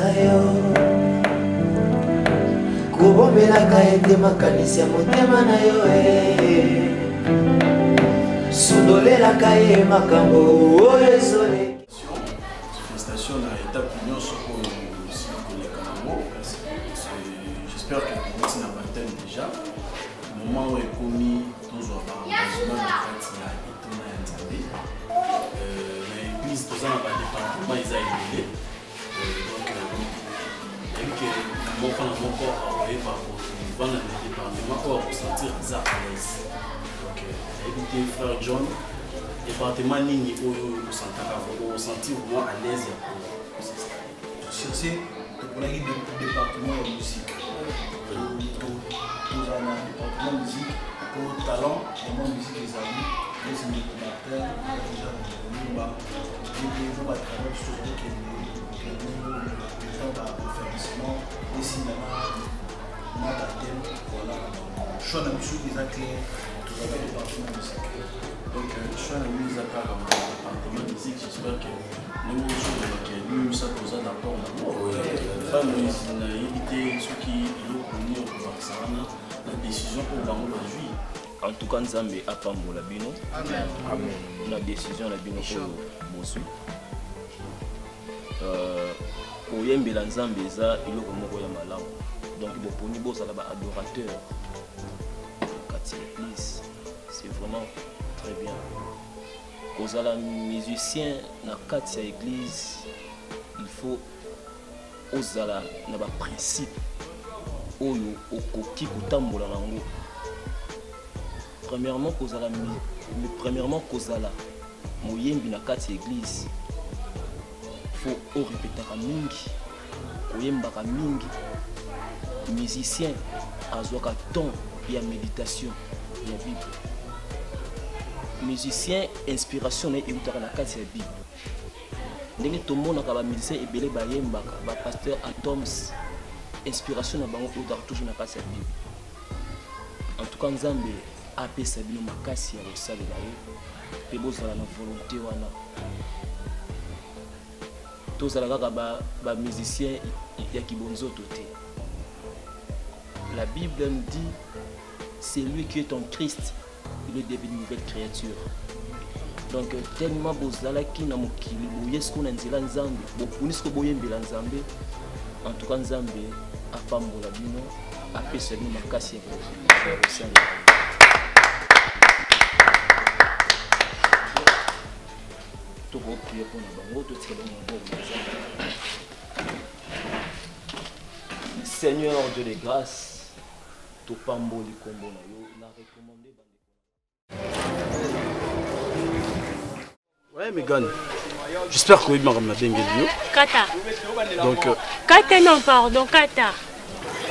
yo kubombelaka ete makanisi ya motema na yo sundolelaka ye makambo oyo ezoleki. Félicitations à l'étape nyonso oyo koleka nango. J'espère que vous na baptême déjà moment où ekomi tozwa engagement na kati ya etona ya nzambe na église toza na badépartement eza ebele donc que moko na moko akoyeba kovanda na département oyo akosentir aza à l'aise. Donc nayebi te frère John département nini oyo osentaka osentir vraiment à l'aise ya kosinstalle. Sur ce toponaki département ya musique tozala na département musique po talent ema musique ezali esime conateur déjà nimba ezo batravail biso tozokende temps barefermissement esimana na batem voilà choix na biso eza clair tozala département musique. Donc choix na mise à part département musique, j'espère que nous nous sommes d'accord na femme na éviter ce qui est connu au Barcelone la décision pour bango la juillet. En tout cas Nzambe apambola bino. Amen. La décision la bino pour bosu. Oyembela Nzambe eza iloko moko ya malamu. Donc boponi bozala ba adorateur. Kati église, c'est vraiment très bien. Kozala musicien na kati ya église, il faut ozala na ba principe oyo okoki kotambola nango. Premièrement kozala moyembi na kati ya église, faut orepetaka mingi, koyembaka mingi. Musicien azwaka temps ya méditation ya Bible. Musicien inspiration na eutaka na kati ya Bible. Ndenge tomonaka ba musicien ebele bayembaka ba pasteur Atoms inspiration na bango eutaka toujours na kati ya Bible. En tout cas Nzambe apesa bino makasi ya kosalela ye pe bozala na volonté wana. Tozala kaka ba musicien ya kibonzoto te. La Bible me dit c'est lui qui est en Christ, il est devenu une nouvelle créature. Donc tellement bozala ki na mokili boyesko na nzela Nzambe bopunisko boyembela Nzambe. En tout cas Nzambe apambola bino apesa bino makasi ya kosalela. Tout va prier pour nous. Seigneur Dieu de grâce, tout pambo li kombo na yo na recommandé Ouais Megan, j'espère que vous m'avez bien. Kata. Donc Kata non pardon Kata.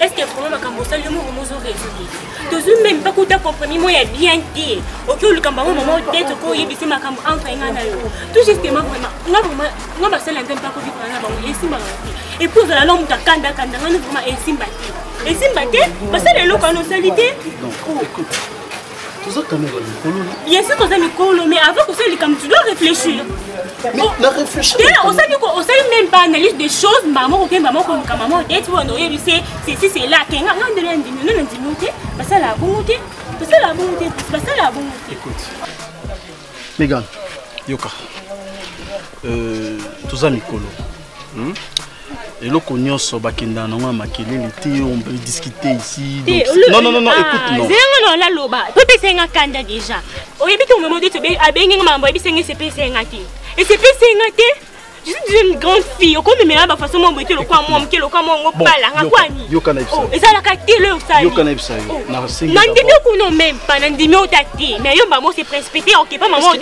Est-ce que vraiment quand vous savez le mot vous résoudre? Toujours même pas qu'on t'a compris moi est bien dit. OK le kamba maman tête ko yebisi makambo entre ngana yo. Tout justement vraiment nga ba sala ntempa ko vivre na bango esimba. Et puis la langue ta kanda ngana vraiment esimba. Esimba te parce que le local nos salité. Non, écoute. Tout ça quand même bien sûr que ça Nicolo mais avant que ça comme tu dois réfléchir. Mais la réfléchir. On sait même pas analyse des choses maman OK maman comme maman tête on doit c'est là que nga de l'indemnité parce que la bonté parce que la bonté parce que la bonté. Écoute. Megan, yoka. Tout ça Nicolo. Et là qu'on y a sur Bakenda, on peut discuter ici. Non, écoute, non. Non, la loba. Peut-être c'est un candidat déjà. Au début, au moment où tu es à Bengue, maman, il s'est fait c'est un athée. Et c'est fait c'est un athée. Je suis une grande fille. Au compte de mes là, façon moi, mettez le coin, moi, mettez le coin, moi, on parle. À quoi ni? Et ça la carte le ça. Non, même pas. N'andimé au tati. Mais yo maman s'est précipité. Ok, pas maman. Ah,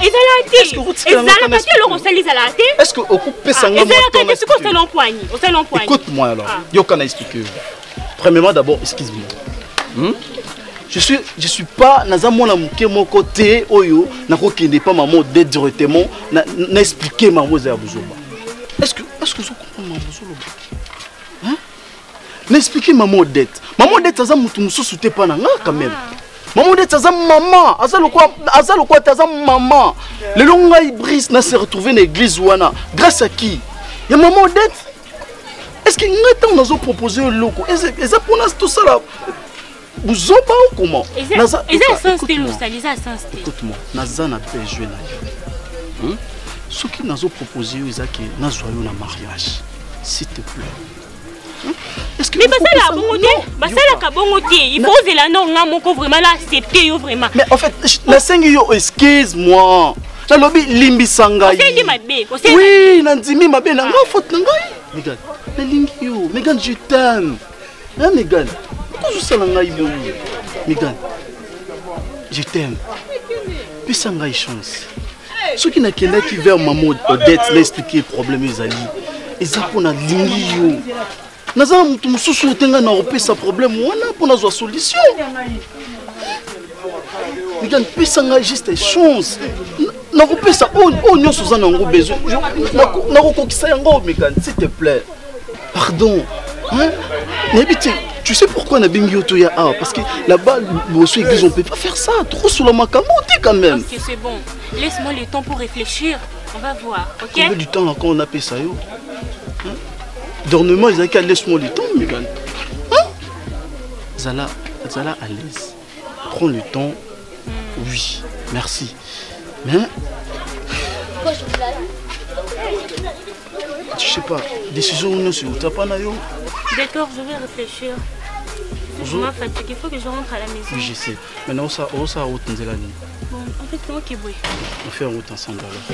et ça la tati. Et ça la tati le conseil ça la tati. Est-ce que au coupe ça nga? Et ça la tati, c'est quoi ça l'empoigne? Au ça l'empoigne. Écoute-moi alors. Yo kana expliquer. Premièrement d'abord, excuse-moi. Je suis pas dans mon côté oyo na ko kende pas maman d'être directement na expliquer maman za buzoba. Est-ce que vous comprenez maman buzoba? Hein? N'expliquer maman d'être. Maman d'être ça mutu mususu te pas na quand même. Maman d'être ça maman, azalo quoi taza maman. Le longa ibris na se retrouver dans l'église wana grâce à qui? Ya maman d'être. Est-ce que nous avons proposé un loco? Est-ce pour nous tout ça là? Vous avez pas comment? Écoute-moi, Naza n'a pas joué là. Ce qui nous a proposé, c'est que nous avons un mariage. S'il te plaît. Mais ça là, bon côté, ça là, bon côté. Il faut que la norme vraiment l'accepter vraiment. Mais en fait, la 5 excuse-moi. La lobby limbi sangai. Oui, Nandimi ma belle, non faute nangai. Megan, la limbi yo, Megan je t'aime. Hein Megan? Pourquoi je sais nangai bon? Megan, je t'aime. Puis sangai chance. Ceux qui n'a qu'un qui vers maman Odette l'expliquer le problème ils allaient. Ils ont pour la limbi yo. Nous avons tout sous tenga na opesa problème on a pour nos solution. Megan, puis sangai juste chance. Nakopesa oh nyonso za nango besoin nakokokisa yango Megan s'il te plaît pardon hein tu sais pourquoi na bengi oto ya parce que là-bas bosso église on peut pas faire ça trop sous la makambo quand même. OK c'est bon laisse-moi le temps pour réfléchir on va voir OK combien du temps encore on a payé ça yo dormement ils ont qu'à laisse-moi le temps Megan hein Zala à l'aise prends le temps oui merci. Mais je sais pas, décision ou non, c'est où t'as pas naïo. D'accord, je vais réfléchir. Je suis fatiguée, il faut que je rentre à la maison. Oui, je sais. Maintenant, on s'en route dans la nuit. Bon, en fait, c'est moi qui bois. On fait en route ensemble alors.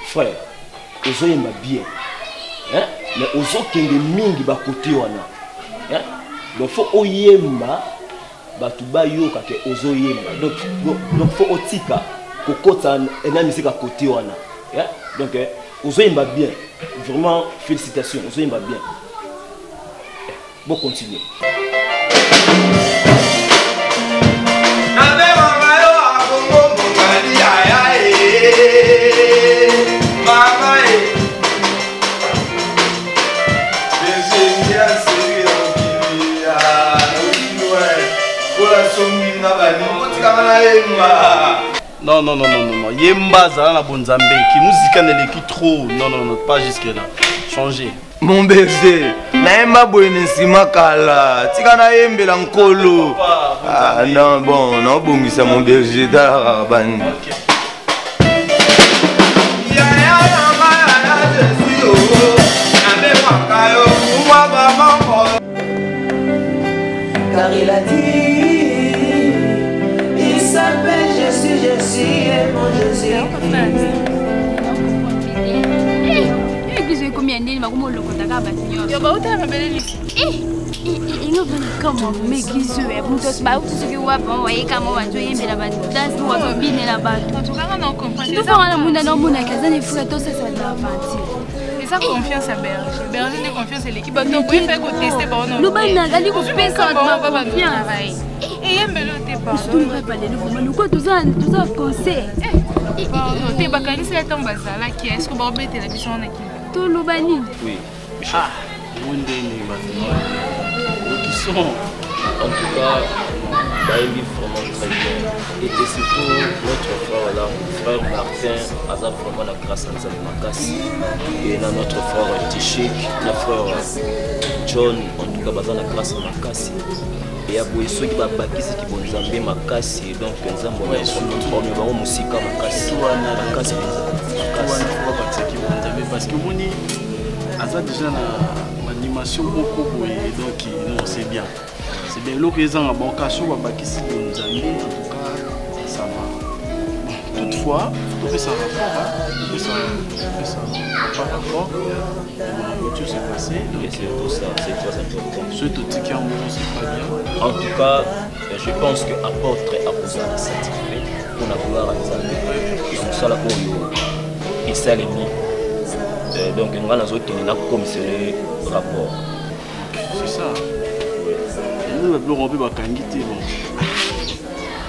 Frère, ozo yemba bien, mais ozo kende mingi ba côté wana, donc faut oyemba batu ba yoka ke ozo yemba, donc faut otika kokota na misika côté wana, donc ozo yemba bien, vraiment félicitations, ozo yemba bien. Bon continuer. Non, Yemba Zala na Bonzambe qui musique n'est trop. Non, pas jusque là. Changez. Mon baiser, naemba boyenesi makala, tika na yembe la nkolo. Ah non, bon, non bongisa mon berger da bani. Car il a dit, il s'appelle Jésus et mon Jésus. Combien d'années ma gomo loko taka batinyo yo ba uta mabele lisi ino bana kama megizo e mutos ba utu ke wa ba wa kama wa jo yembela ba dance wa zo bine la ba to kanga na comprendre ça wana munda na muna kazani fuka to ça na avanti et ça confiance à Berger de confiance à l'équipe donc oui fait ko tester ba on no ba na gali ko pesa ba ba bien et yembelo te pas tout ne pas les nouveaux nous quoi tout ça conseil te ba kanisa ya tamba zala qui est-ce que ba obete la biso na ki oui. Ah, qui sont en tout cas vraiment très bien. Et surtout notre frère là, frère Martin, a vraiment la grâce à Makassi. Et là notre frère Tichik, notre frère John, en tout cas la grâce à Makassi. Et à ceux qui va bakisi qui vont nous Makassi, donc nous avons musique Makassi. Makassi parce que mon a déjà une animation beaucoup donc non c'est bien l'occasion à bon cas sur en tout cas ça va toutefois fois, on fait ça rapport, on fait ça par rapport, la rupture s'est passée. Et c'est tout ça, c'est très important. Ce totique en mots, c'est pas bien. En tout cas, je pense que apôtre a posé un certificat pour la gloire à Nzambe. Donc ça là pour et ça les mis. Donc nous allons nous commissionner rapport. C'est ça. Nous avons rompu ma kangité bon.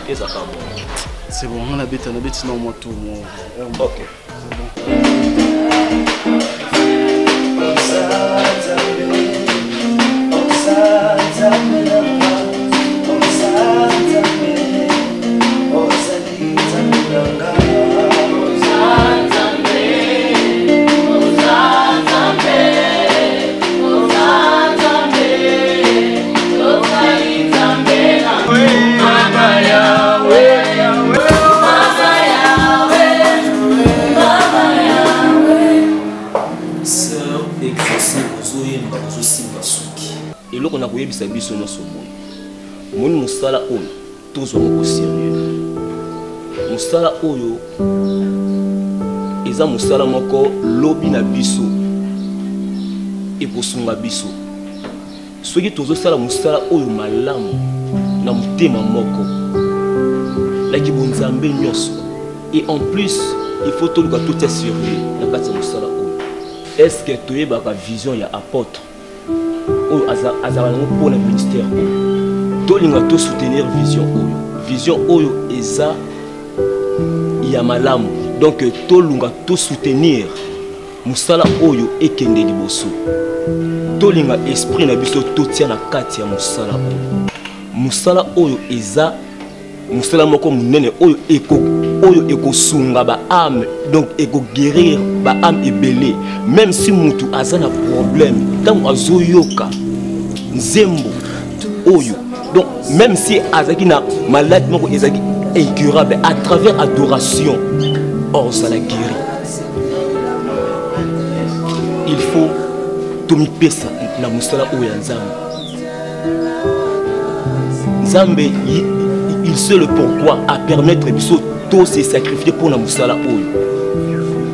Et ça va. C'est bon, on a bêté sinon moi tout mon. Ok. Et là, on a vu que c'est biso nyonso boye. Moni musala oyo tozwa moko sérieux. Musala oyo eza musala moko lobi na biso et kosunga biso. Soki tozosala musala oyo malamu na mutema moko. Laki bonzambe nyonso. Et en plus, il faut tout le gâteau te surveiller na kati musala oyo. Est-ce que tu as la vision ya apôtre? Pour le ministère, tolinga to soutenir vision oyo eza ya malamu. Donc tolunga to soutenir musala oyo ekende liboso. Tolinga esprit na biso totia na kati ya musala oyo eza musala moko munene oyo eko sunga ba âme, donc eko guérir ba âme ebelé. Même si mutu aza na problème tant azoyoka nzembo oyo, donc même si azaki na maladie moko ezaki incurable, à travers adoration or ça la guérit. Il faut tomi pesa na musala oyo nzambe. Nzambe il sait le pourquoi à permettre biso tous se sacrifier pour la musala oyo.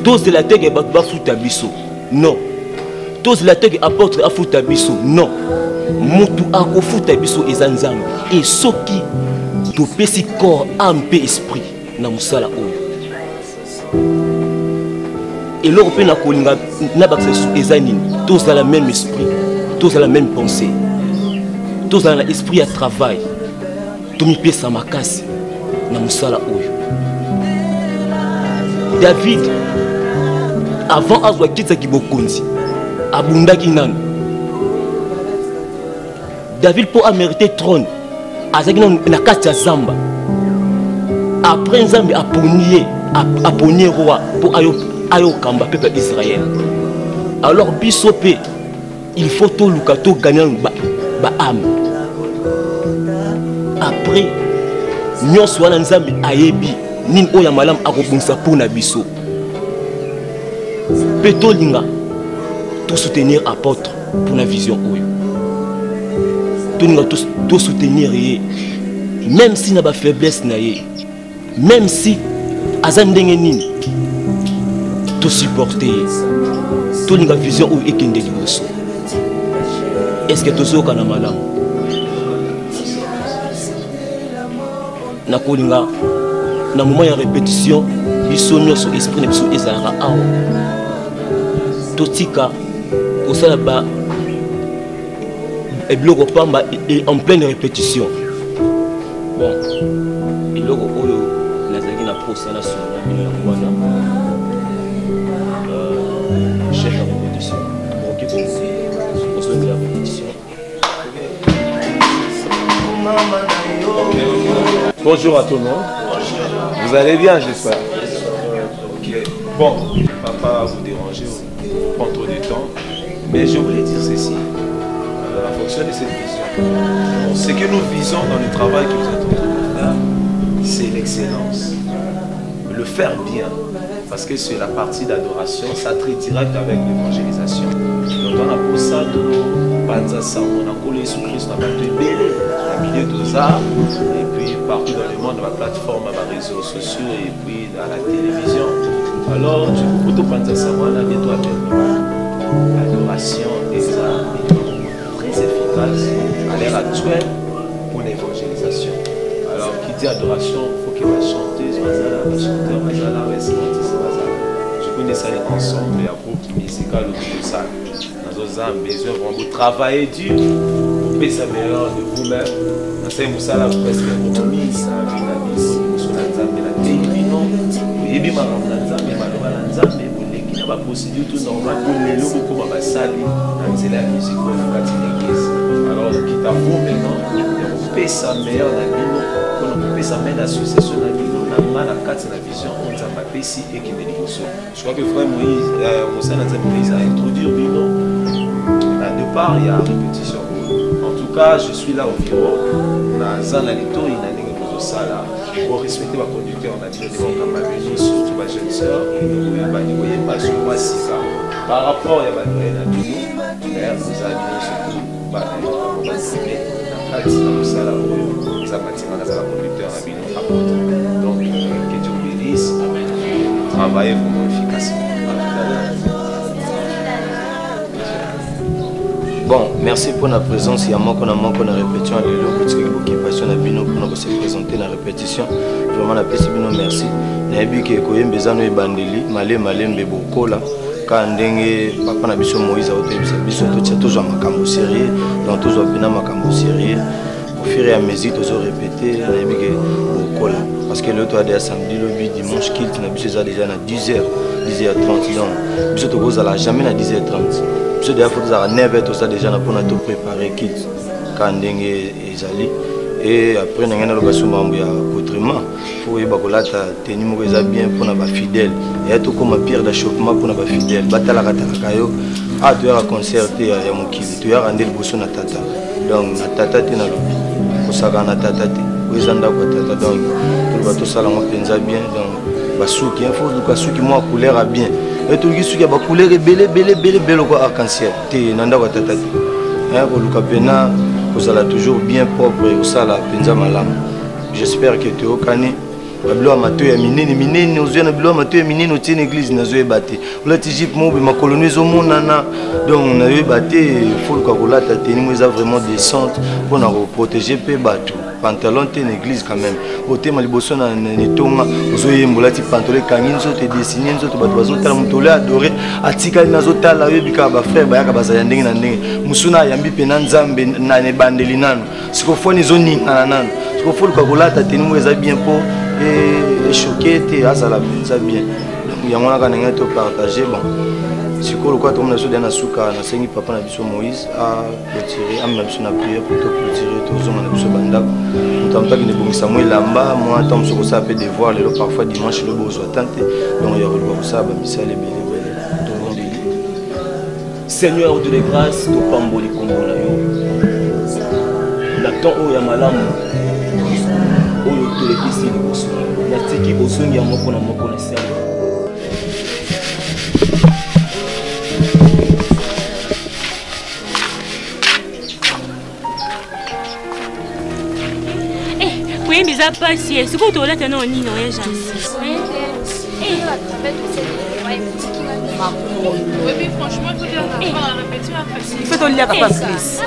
Tous la terre ba futa biso. Non. Tous la terre apporte à futa biso. Non. Mutu ako futa biso ezanzambe. Et soki to pesi corps, âme et esprit na musala oyo. Et l'Europe na kolinga na bakse ezanini. Tous dans le même esprit, tous dans la même pensée. Tous dans l'esprit à travail. Tomi pesa makasi na musala oyo. David avant azwa kitsa kibokonzi abundaki nanu. David pour a mérité trône azaki na kati ya zamba. Après nzambe aponier roi pour ayo kamba peuple d'Israël. Alors bisope il faut tout luka to gagner ba âme. Après nyonso wana nzambe ayebi nini oya malamu akobungisa pour na biso. Petolinga tout soutenir apôtre pour la vision oyo. Tolinga tout soutenir ye même si na ba faiblesse na ye, même si azandenge nini tout supporter ye. Tolinga vision oyo ekende liboso. Est-ce que tozoka na malamu? Na kolinga na moment ya répétition biso nyonso esprit na biso ezalaka awa totika osala ba ebiloko pamba en pleine répétition. Bon eloko oyo nazalaki na posala sur la bino yango wana chef ya répétition osala répétition. Bonjour à tout le monde. Vous allez bien, j'espère. Ok. Bon, je ne vais pas vous déranger, prendre trop de temps. Mais je voulais dire ceci. La fonction de cette vision. Ce que nous visons dans le travail que vous êtes en train de faire, c'est l'excellence. le faire bien. Parce que c'est la partie d'adoration, ça traite direct avec l'évangélisation. Donc on a pour ça, on a collé sous Christ, on a battu belé, on a milieu de arts, et puis partout dans le monde, on a plateforme, on a réseaux sociaux, et puis à la télévision. Alors, du coup, pour tout penser ça, on a bientôt appelé l'adoration des arts, très efficace à l'ère actuelle pour l'évangélisation. Alors, qui dit adoration, il faut qu'il va chanter, va chanter, va je connais ça ensemble, il y a un groupe musical autour de ça. Nous avons besoin de travailler dur pour payer sa meilleure de vous-même. Nous avons ça là presque économie, ça a vu la vie, sur la Nzambe, la pays, non. Vous avez bien la Nzambe, la Nzambe, vous avez qui n'a pas procédure tout normal pour les locaux comme à Sali, dans la musique, dans l'église. Alors, qui t'a vous maintenant, vous payer sa meilleure la vie, pour nous payer sa meilleure association la vie. La carte la vision, on a mappé ici et qui m'a dit je crois que frère Moïse, Moussa a introduit Bino. De part, il y a répétition. En tout cas, je suis là au bureau. Dans Zanalito, il y a des choses pour respecter ma conducteur. On a dit que surtout ma jeune soeur. Par rapport à ma nouvelle amie, nous avons surtout la carte la conducteur donc, que Dieu bénisse, travaillez vraiment efficacement. Bon, merci pour la présence. Il y a moi qu'on a répétition à l'élo, parce que l'occupation a bien pour se présenter la répétition. Vraiment, la paix, merci. Il y a que Koyem Bezano et Bandeli, Malé Mbebokola, quand Papa Nabiso Moïse a été biso toujours à Makambo sérieux, dans tous les pays Makambo sérieux. Au fur et à mesure, tous répété, parce que l'autre a des samedi, le dimanche, qu'il n'a déjà à 10h, 10h30. Donc, je ne jamais à 10h30. Je ne faut à 9h, tout ça déjà pour nous préparer, kit, quand on est allé. Et après, on a une location de accoutrement. Il faut que tenir bien pour nous fidèles. Et tout comme pierre d'achoppement pour nous fidèles. Batala Katalakayo, ah, tu as concerté à Yamokili, tu as rendu le bosson à Tata. Donc, na Tata, tu as lobby. Na Tata, tu as Tata. Donc, tout ça, on pense bien. Donc, Basuki, il faut que Basuki moi couleur a bien. Et tout ce qui a couleur est belle arc-en-ciel. Tu es Nanda Tata. Pour le Capena, vous allez toujours bien propre et ça la penza malam. J'espère que tu es au canet. Bablo amateur ya minene ozwe na bilo amateur ya minene otie église nazo ebate. Ola tijip mo be ma coloniser au monde nana. Donc na yo ebate faut ka kolata teni mo eza vraiment descente pour na protéger pe bato. Pantalon te église quand même. Ote ma liboso na netonga ozo yembola ti pantalon kangi nzo te dessiner nzo to bato bazo tala mutole adorer atika nazo tala yo bika ba frère ba yaka bazaya ndenge na ndenge. Musuna yambi pe na nzambe na ne bandeli nano. Siko foni zo ninga nano. Siko faut ka kolata teni mo eza bien pour et choqué et à la bien. Il y a un gars qui a partagé. Bon, si vous avez un souka, na papa na biso Moïse a retiré, a même son prière pour te retirer tout le monde na biso banda. Nous avons pas que nous Samuel lamba, moi tant sur ça peut devoir le parfois dimanche le beau soit tenté. Donc il y a le ça ba misale belé tout le monde dit. Seigneur de grâce, to pamboli kombo na yo. La temps o ya malamu. Oyo to le kisi ni boso. Ya tiki boso ngi ya moko na sel. Oui, mais ça passe. C'est quoi toi là t'as non ni non ya jansi. Oui, mais franchement, il faut dire la répétition après. Il faut lire à Chris.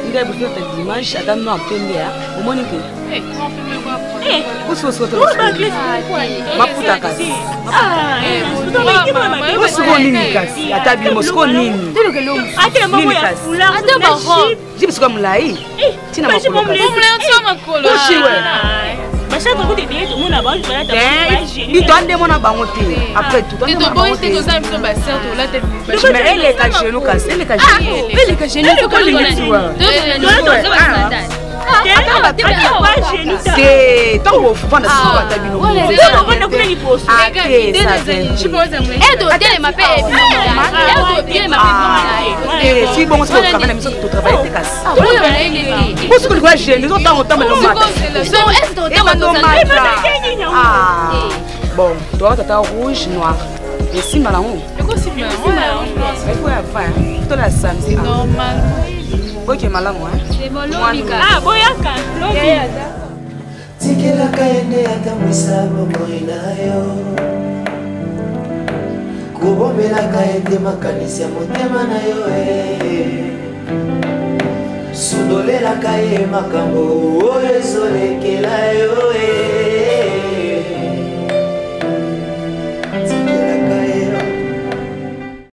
Il a besoin de dimanche, à dame non en première. Au moins que. Eh, comment on fait quoi après? Où est-ce que tu vas? Ma puta kasi. Ah, où est-ce qu'on est kasi? À ta vie, Moscou nini? Attends, maman ya fula. Attends, maman. J'ai besoin de m'laï. Tu n'as pas de problème. Bachata ko te bien tout monde avant je vais t'appeler. Il doit demander à bangote. Après tout, tu dois pas essayer que ça me soit bassin tout là t'es. Mais elle est à genoux cassé, elle est à genoux. Elle est à genoux, tu connais ça. C'est tant qu'on fait dans ce tabino. Si bon, c'est pour travailler, mais tu travailles tes casses. Où est-ce que tu vas gêner? Nous avons tant de mal. Bon, toi, tu as rouge, noir. Et si mal en haut. Et quoi si mal en haut? Il faut avoir, tu la samedi. Normal. Ok, mal en haut. C'est bon, l'homme. Ah, boyaka. tikelaka ende atambwisa bomoi na yo kubombelaka ete makanisi ya motema na yo sundolelaka ye makambo oyo ezolekela yo